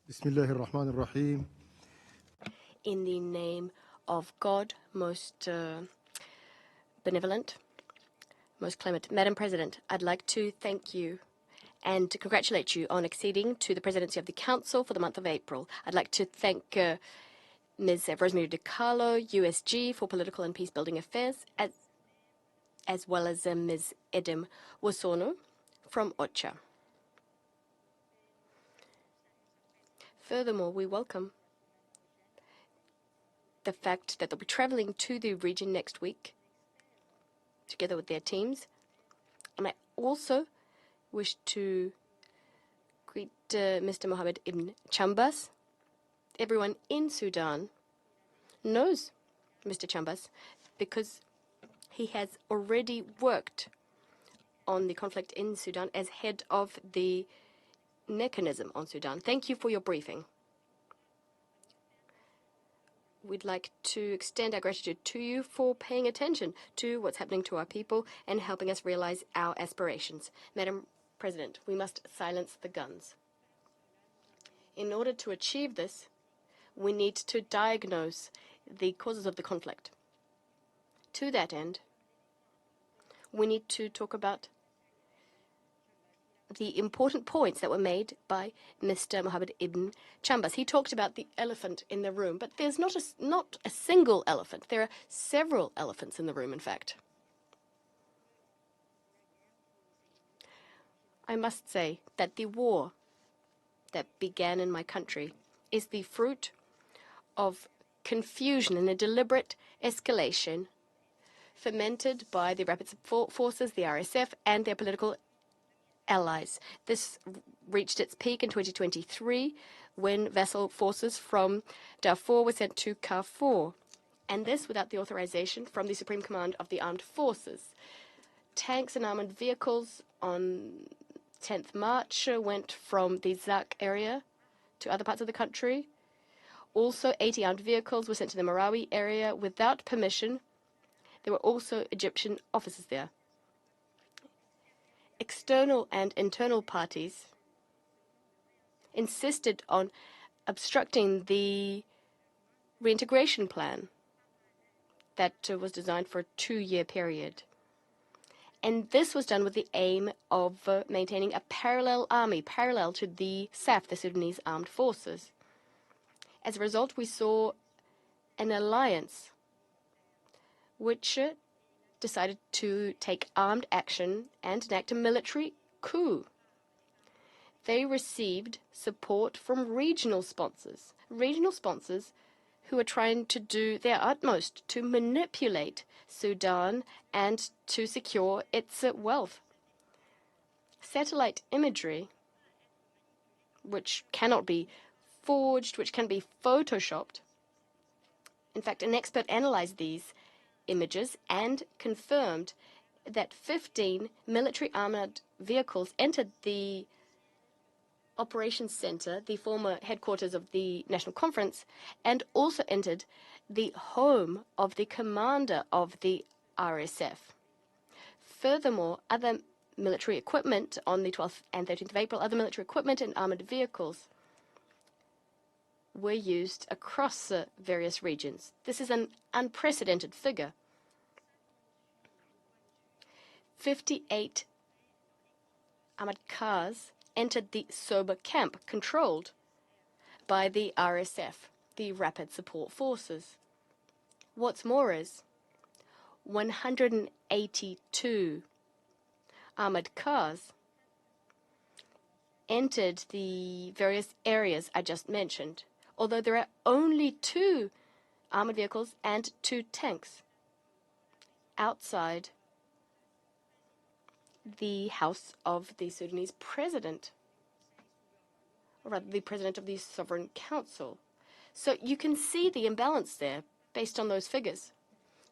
Bismillahir Rahmanir Rahim. In the name of God, most benevolent, most clement. Madam President, I'd like to thank you and to congratulate you on acceding to the presidency of the Council for the month of April. I'd like to thank Ms. Rosemary DiCarlo, USG, for Political and Peace-Building Affairs, as well as Ms. Edem Wosono from OCHA. Furthermore, we welcome the fact that they'll be traveling to the region next week together with their teams. And I also wish to greet Mr. Mohammed Ibn Chambas. Everyone in Sudan knows Mr. Chambas because he has already worked on the conflict in Sudan as head of the mechanism on Sudan. Thank you for your briefing. We'd like to extend our gratitude to you for paying attention to what's happening to our people and helping us realize our aspirations. Madam President, we must silence the guns. In order to achieve this, we need to diagnose the causes of the conflict. To that end, we need to talk about the important points that were made by Mr. Mohammed Ibn Chambas. He talked about the elephant in the room, but there's not a single elephant. There are several elephants in the room, in fact. I must say that the war that began in my country is the fruit of confusion and a deliberate escalation fomented by the Rapid Support Forces, the RSF, and their political allies. This reached its peak in 2023 when vassal forces from Darfur were sent to Darfur, and this without the authorization from the Supreme Command of the Armed Forces. Tanks and armored vehicles on 10th March went from the Zak area to other parts of the country. Also, 80 armed vehicles were sent to the Marawi area without permission. There were also Egyptian officers there. External and internal parties insisted on obstructing the reintegration plan that was designed for a 2-year period. And this was done with the aim of maintaining a parallel army, parallel to the SAF, the Sudanese Armed Forces. As a result, we saw an alliance which decided to take armed action and enact a military coup. They received support from regional sponsors who are trying to do their utmost to manipulate Sudan and to secure its wealth. Satellite imagery, which cannot be forged, which can be photoshopped. In fact, an expert analyzed these images and confirmed that 15 military armored vehicles entered the operations center, the former headquarters of the National Conference, and also entered the home of the commander of the RSF. Furthermore, other military equipment on the 12th and 13th of April, other military equipment and armored vehicles were used across various regions. This is an unprecedented figure. 58 armored cars entered the Soba camp, controlled by the RSF, the Rapid Support Forces. What's more is 182 armored cars entered the various areas I just mentioned, although there are only 2 armored vehicles and 2 tanks outside the house of the Sudanese president, or rather the president of the Sovereign Council. So you can see the imbalance there based on those figures.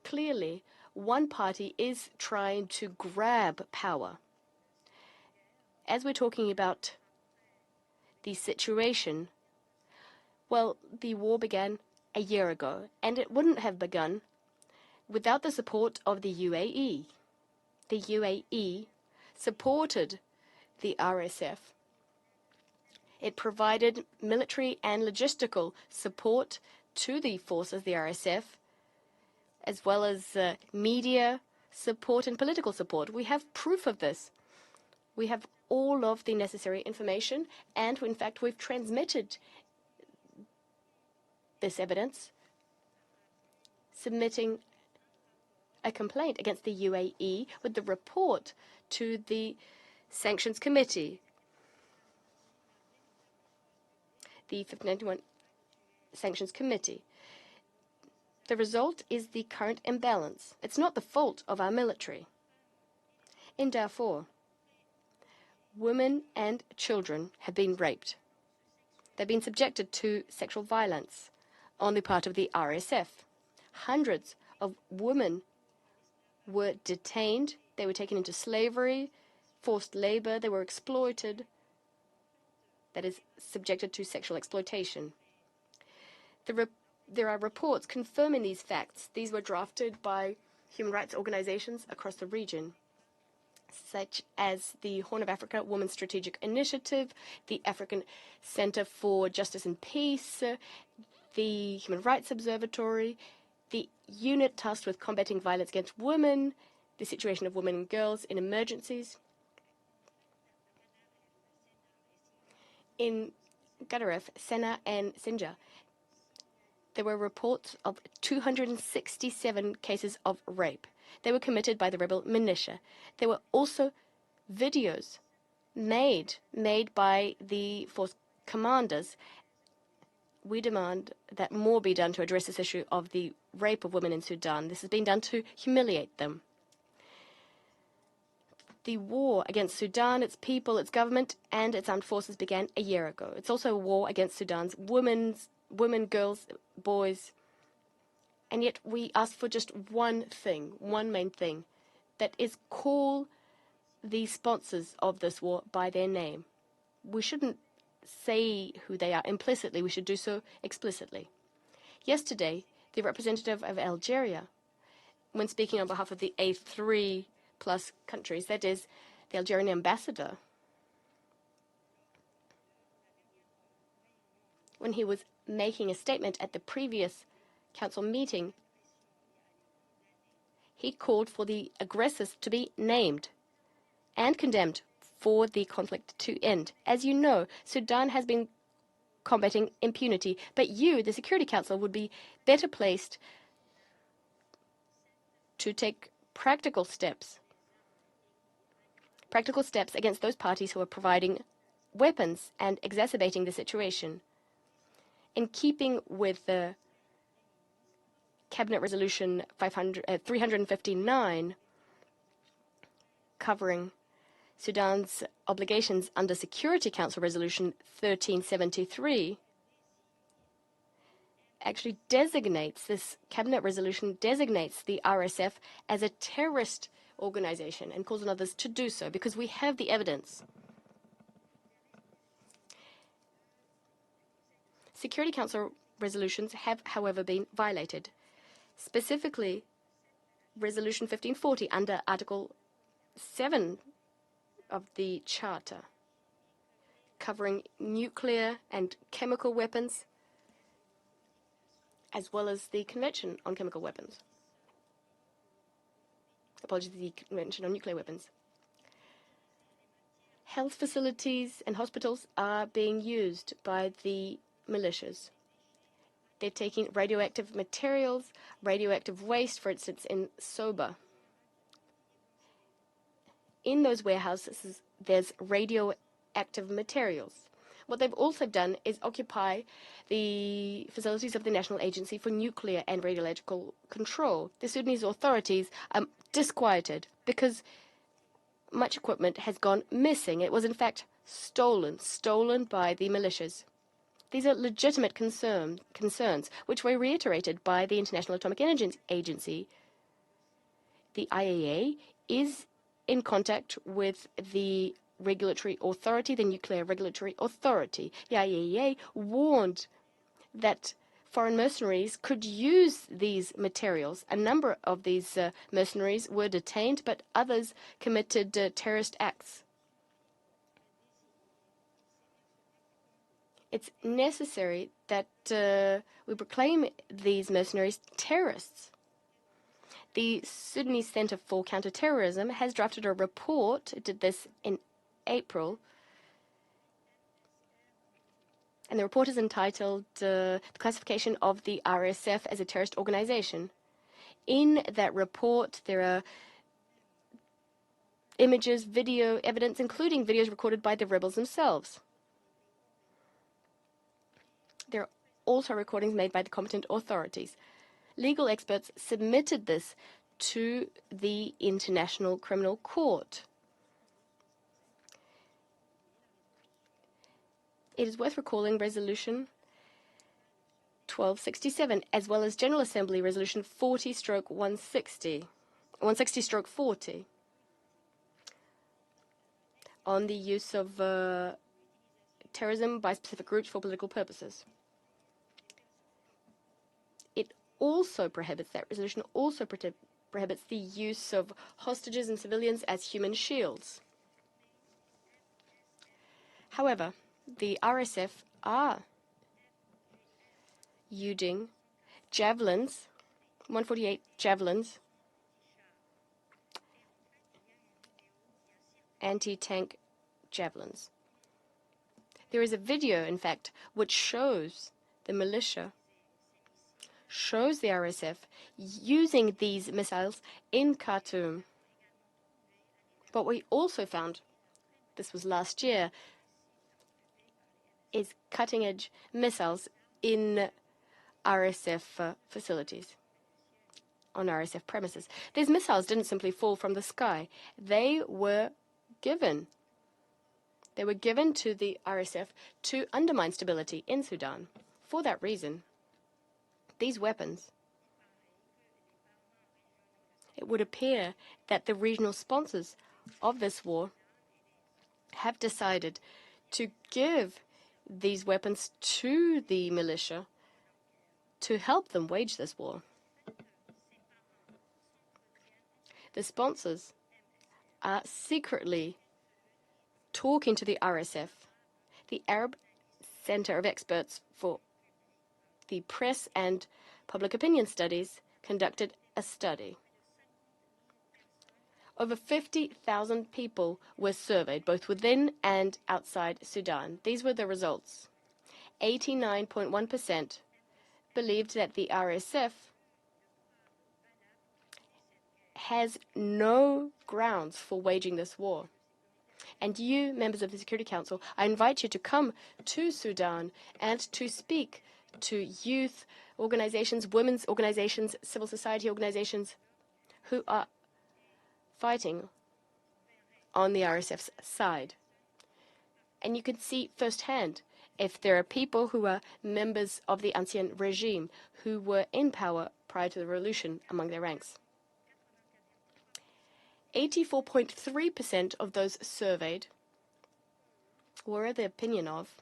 Clearly, one party is trying to grab power. As we're talking about the situation, well, the war began a year ago, and it wouldn't have begun without the support of the UAE. The UAE supported the RSF It provided military and logistical support to the forces, the RSF, as well as media support and political support. We have proof of this. We have all of the necessary information, and in fact, we've transmitted this evidence, submitting a complaint against the UAE with the report to the Sanctions Committee, the 1591 Sanctions Committee. The result is the current imbalance. It's not the fault of our military. In Darfur, women and children have been raped. They've been subjected to sexual violence on the part of the RSF. Hundreds of women were detained. They were taken into slavery, forced labor. They were exploited. That is, subjected to sexual exploitation. There are reports confirming these facts. These were drafted by human rights organizations across the region, such as the Horn of Africa Women's Strategic Initiative, the African Center for Justice and Peace, the Human Rights Observatory, the unit tasked with combating violence against women, the situation of women and girls in emergencies. In Gadaref, Sena, and Sinjar, there were reports of 267 cases of rape. They were committed by the rebel militia. There were also videos made by the force commanders. We demand that more be done to address this issue of the rape of women in Sudan. This has been done to humiliate them. The war against Sudan, its people, its government, and its armed forces began a year ago. It's also a war against Sudan's women, girls, boys. And yet we ask for just one thing, one main thing, that is call the sponsors of this war by their name. We shouldn't say who they are implicitly. We should do so explicitly. Yesterday, the representative of Algeria, when speaking on behalf of the A3 plus countries, that is, the Algerian ambassador, when he was making a statement at the previous council meeting, he called for the aggressors to be named and condemned for the conflict to end. As you know, Sudan has been combating impunity, but you, the Security Council, would be better placed to take practical steps against those parties who are providing weapons and exacerbating the situation. In keeping with the Cabinet Resolution 359, covering Sudan's obligations under Security Council Resolution 1373, actually designates, this cabinet resolution designates the RSF as a terrorist organization and calls on others to do so because we have the evidence. Security Council resolutions have, however, been violated. Specifically, Resolution 1540 under Article 7 of the Charter, covering nuclear and chemical weapons, as well as the Convention on Chemical Weapons. Apologies, the Convention on Nuclear Weapons. Health facilities and hospitals are being used by the militias. They're taking radioactive materials, radioactive waste, for instance, in Soba. In those warehouses, there's radioactive materials. What they've also done is occupy the facilities of the National Agency for Nuclear and Radiological Control. The Sudanese authorities are disquieted because much equipment has gone missing. It was, in fact, stolen by the militias. These are legitimate concerns, which were reiterated by the International Atomic Energy Agency. The IAEA is in contact with the regulatory authority, the Nuclear Regulatory Authority. The IAEA warned that foreign mercenaries could use these materials. A number of these mercenaries were detained, but others committed terrorist acts. it's necessary that we proclaim these mercenaries terrorists. The Sudanese Center for Counterterrorism has drafted a report. It did this in April. And the report is entitled The Classification of the RSF as a Terrorist Organization. In that report, there are images, video evidence, including videos recorded by the rebels themselves. There are also recordings made by the competent authorities. Legal experts submitted this to the International Criminal Court. It is worth recalling Resolution 1267, as well as General Assembly Resolution 40/160, 160/40, on the use of terrorism by specific groups for political purposes. It also prohibits, that resolution also prohibits the use of hostages and civilians as human shields. However, the RSF are using javelins, 148 javelins, anti-tank javelins. There is a video, in fact, which shows the militia, shows the RSF using these missiles in Khartoum. What we also found, this was last year, is cutting-edge missiles in RSF facilities, on RSF premises. These missiles didn't simply fall from the sky. They were given to the RSF to undermine stability in Sudan. For that reason, these weapons, it would appear that the regional sponsors of this war have decided to give these weapons to the militia to help them wage this war. The sponsors are secretly talking to the RSF. The Arab Center of Experts for the Press and Public Opinion Studies conducted a study. Over 50,000 people were surveyed, both within and outside Sudan. These were the results. 89.1% believed that the RSF has no grounds for waging this war. And you, members of the Security Council, I invite you to come to Sudan and to speak to youth organizations, women's organizations, civil society organizations who are fighting on the RSF's side. And you can see firsthand if there are people who are members of the ancien regime who were in power prior to the revolution among their ranks. 84.3% of those surveyed were of the opinion of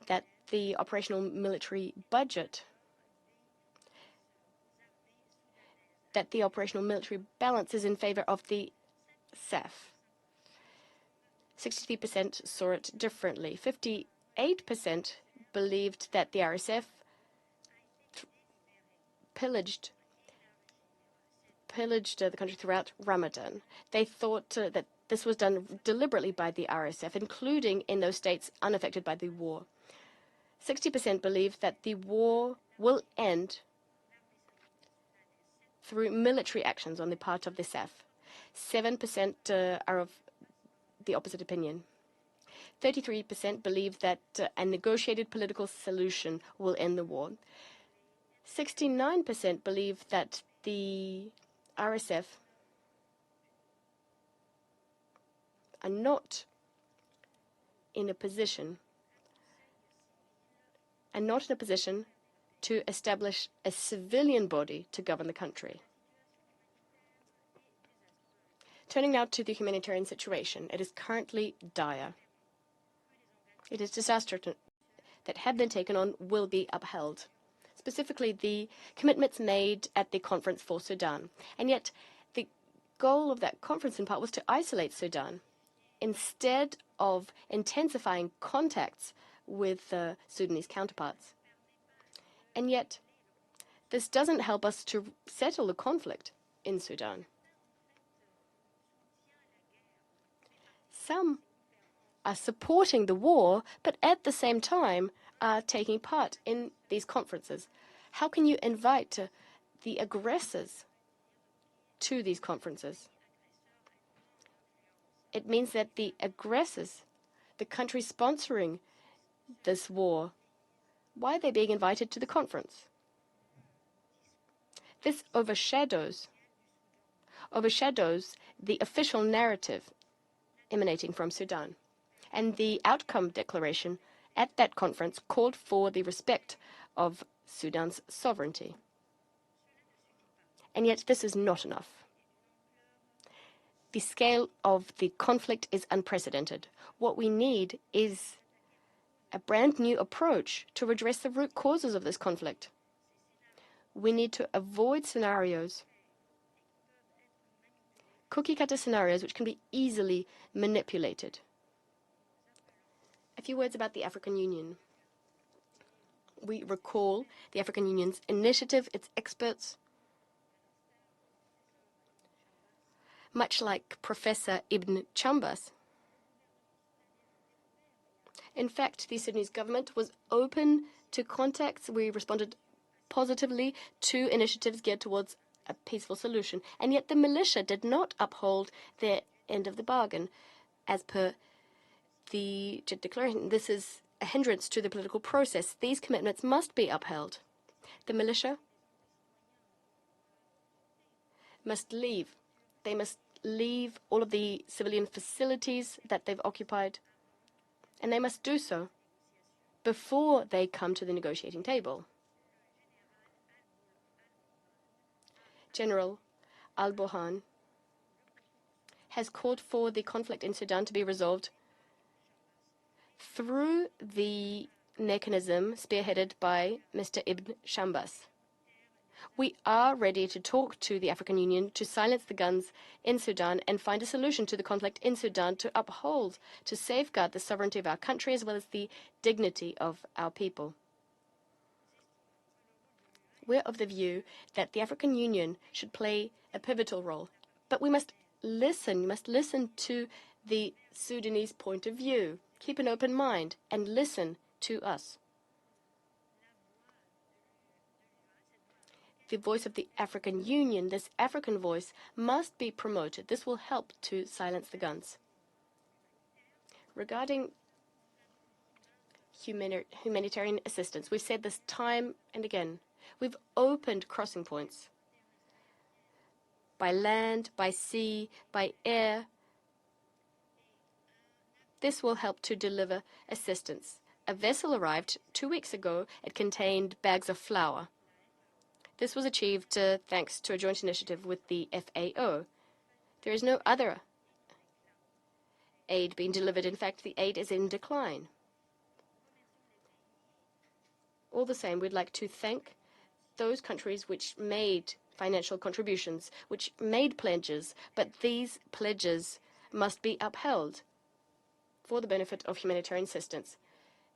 that the operational military budget, that the operational military balance is in favor of the SAF. 63% saw it differently. 58% believed that the RSF pillaged the country throughout Ramadan. They thought that this was done deliberately by the RSF, including in those states unaffected by the war. 60% believe that the war will end through military actions on the part of the SAF. 7% are of the opposite opinion. 33% believe that a negotiated political solution will end the war. 69% believe that the RSF are not in a position to establish a civilian body to govern the country. Turning now to the humanitarian situation, it is currently dire. It is disaster that have been taken on will be upheld, specifically the commitments made at the Conference for Sudan. And yet, the goal of that conference in part was to isolate Sudan. Instead of intensifying contacts with Sudanese counterparts. And yet, this doesn't help us to settle the conflict in Sudan. Some are supporting the war, but at the same time are taking part in these conferences. How can you invite the aggressors to these conferences? It means that the aggressors, the country sponsoring this war, why are they being invited to the conference? This overshadows the official narrative emanating from Sudan. And the outcome declaration at that conference called for the respect of Sudan's sovereignty. And yet this is not enough. The scale of the conflict is unprecedented. What we need is a brand new approach to redress the root causes of this conflict. We need to avoid cookie-cutter scenarios which can be easily manipulated. A few words about the African Union. We recall the African Union's initiative, its experts. Much like Professor Ibn Chambas. In fact, the Sudanese government was open to contacts. We responded positively to initiatives geared towards a peaceful solution. And yet the militia did not uphold their end of the bargain. As per the declaration, this is a hindrance to the political process. These commitments must be upheld. The militia must leave. They must leave all of the civilian facilities that they've occupied, and they must do so before they come to the negotiating table. General al-Burhan has called for the conflict in Sudan to be resolved through the mechanism spearheaded by Mr. Ibn Chambas. We are ready to talk to the African Union to silence the guns in Sudan and find a solution to the conflict in Sudan to uphold, to safeguard the sovereignty of our country as well as the dignity of our people. We're of the view that the African Union should play a pivotal role, but we must listen to the Sudanese point of view, keep an open mind, and listen to us. The voice of the African Union, this African voice, must be promoted. This will help to silence the guns. Regarding humanitarian assistance, we've said this time and again. We've opened crossing points by land, by sea, by air. This will help to deliver assistance. A vessel arrived 2 weeks ago. It contained bags of flour. This was achieved thanks to a joint initiative with the FAO. There is no other aid being delivered. In fact, the aid is in decline. All the same, we'd like to thank those countries which made financial contributions, which made pledges, but these pledges must be upheld for the benefit of humanitarian assistance.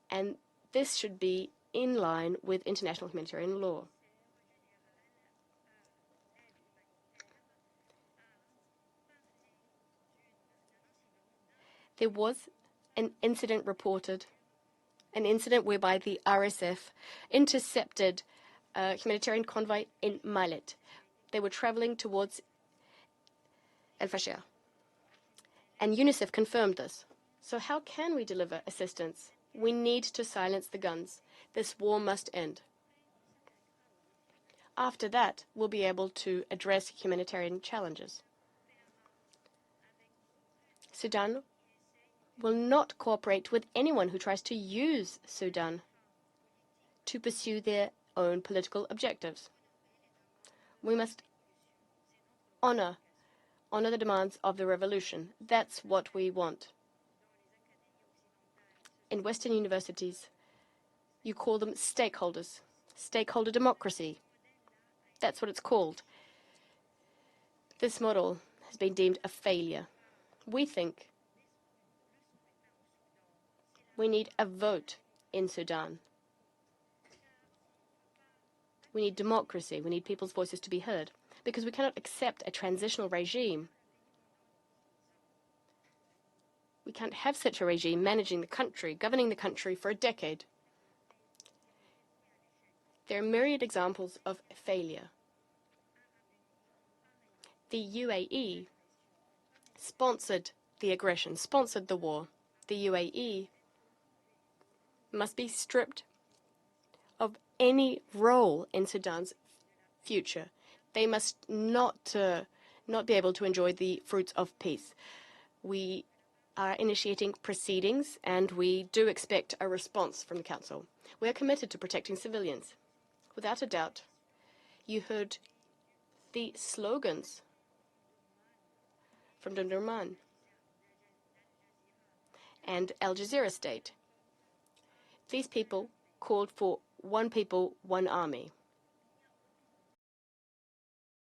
And this should be in line with international humanitarian law. There was an incident reported, an incident whereby the RSF intercepted a humanitarian convoy in Malet. They were traveling towards El Fasher. And UNICEF confirmed this. So how can we deliver assistance? We need to silence the guns. This war must end. After that, we'll be able to address humanitarian challenges. Sudan will not cooperate with anyone who tries to use Sudan to pursue their own political objectives. We must honor the demands of the revolution. That's what we want. In Western universities, you call them stakeholders, stakeholder democracy. That's what it's called. This model has been deemed a failure. We think we need a vote in Sudan. We need democracy. We need people's voices to be heard, because we cannot accept a transitional regime. We can't have such a regime managing the country, governing the country for a decade. There are myriad examples of failure. The UAE sponsored the aggression, sponsored the war. The UAE must be stripped of any role in Sudan's future. They must not be able to enjoy the fruits of peace. We are initiating proceedings, and we do expect a response from the Council. We are committed to protecting civilians. Without a doubt, you heard the slogans from Durman and Al Jazeera State. These people called for one people, one army.